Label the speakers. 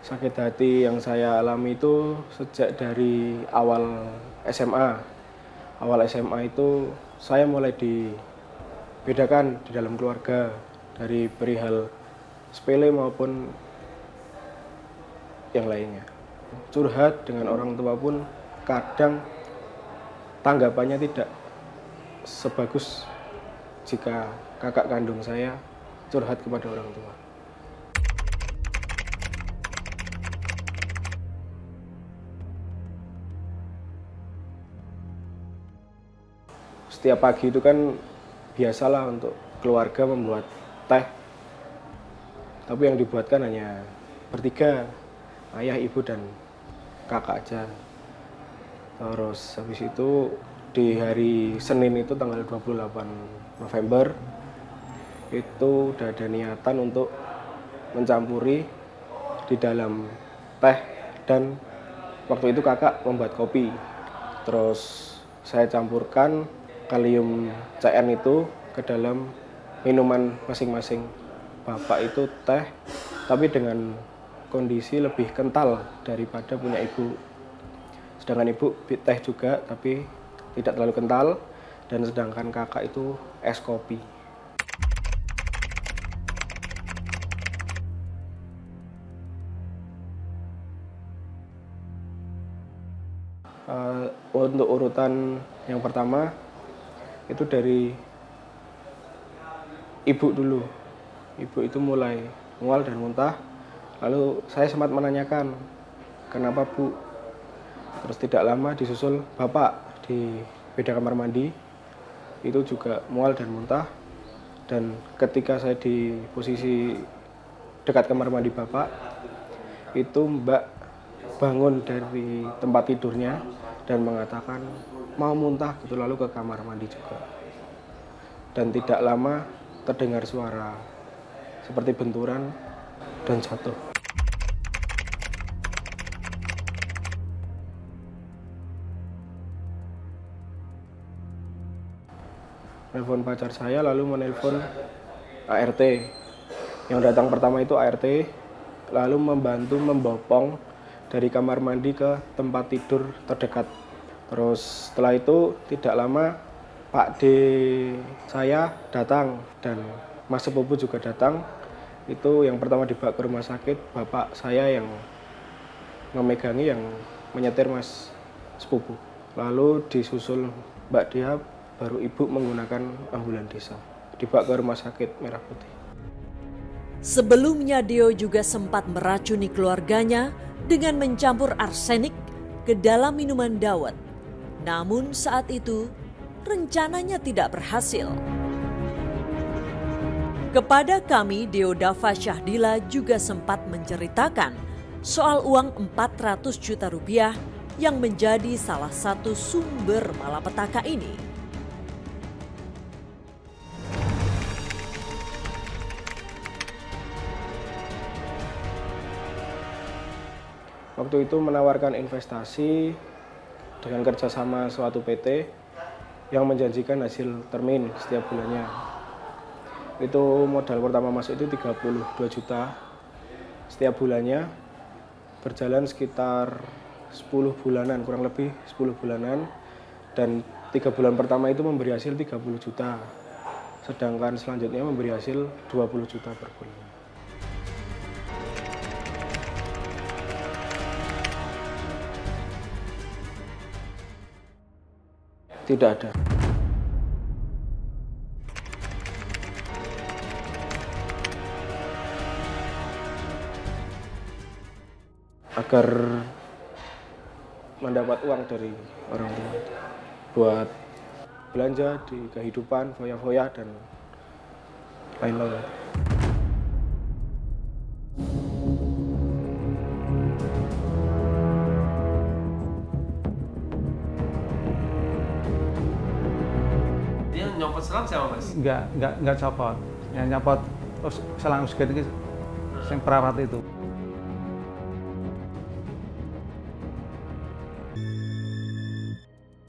Speaker 1: Sakit hati yang saya alami itu sejak dari awal SMA. Awal SMA itu saya mulai dibedakan di dalam keluarga dari perihal sepele maupun yang lainnya. Curhat dengan orang tua pun kadang tanggapannya tidak sebagus jika kakak kandung saya curhat kepada orang tua. Setiap pagi itu kan biasalah untuk keluarga membuat teh. Tapi yang dibuatkan hanya bertiga, ayah, ibu, dan kakak aja. Terus habis itu di hari Senin itu tanggal 28 November itu udah ada niatan untuk mencampuri di dalam teh, dan waktu itu kakak membuat kopi. Terus saya campurkan kalium CN itu ke dalam minuman masing-masing. Bapak itu teh, tapi dengan kondisi lebih kental daripada punya ibu. Sedangkan ibu teh juga, tapi tidak terlalu kental. Dan sedangkan kakak itu es kopi. Untuk urutan yang pertama itu dari ibu dulu. Ibu itu mulai mual dan muntah. Lalu saya sempat menanyakan, kenapa Bu? Terus tidak lama disusul bapak di beda kamar mandi. Itu juga mual dan muntah. Dan ketika saya di posisi dekat kamar mandi bapak, itu Mbak bangun dari tempat tidurnya dan mengatakan mau muntah gitu, lalu ke kamar mandi juga. Dan tidak lama terdengar suara seperti benturan dan jatuh. Telepon pacar saya, lalu menelpon ART. Yang datang pertama itu ART, lalu membantu membopong dari kamar mandi ke tempat tidur terdekat. Terus setelah itu tidak lama Pak D saya datang dan Mas sepupu juga datang. Itu yang pertama dibawa ke rumah sakit, bapak saya yang memegangi, yang menyetir Mas sepupu. Lalu disusul Mbak Dia, baru ibu menggunakan ambulan desa. Dibawa ke rumah sakit Merah Putih.
Speaker 2: Sebelumnya Deo juga sempat meracuni keluarganya dengan mencampur arsenik ke dalam minuman dawet. Namun saat itu rencananya tidak berhasil. Kepada kami, Deodava Syahdila juga sempat menceritakan soal uang 400 juta rupiah yang menjadi salah satu sumber malapetaka ini.
Speaker 1: Waktu itu menawarkan investasi dengan kerjasama suatu PT yang menjanjikan hasil termin setiap bulannya. Itu modal pertama masuk itu 32 juta setiap bulannya, berjalan sekitar 10 bulanan, kurang lebih 10 bulanan, dan 3 bulan pertama itu memberi hasil 30 juta, sedangkan selanjutnya memberi hasil 20 juta per bulan. Tidak ada. Agar mendapat uang dari orang tua buat belanja di kehidupan, foya-foya, dan lain-lain.
Speaker 3: Dia nyopot selang siapa Mas?
Speaker 4: Enggak copot. Yang nyopot selang usget itu yang perawat itu.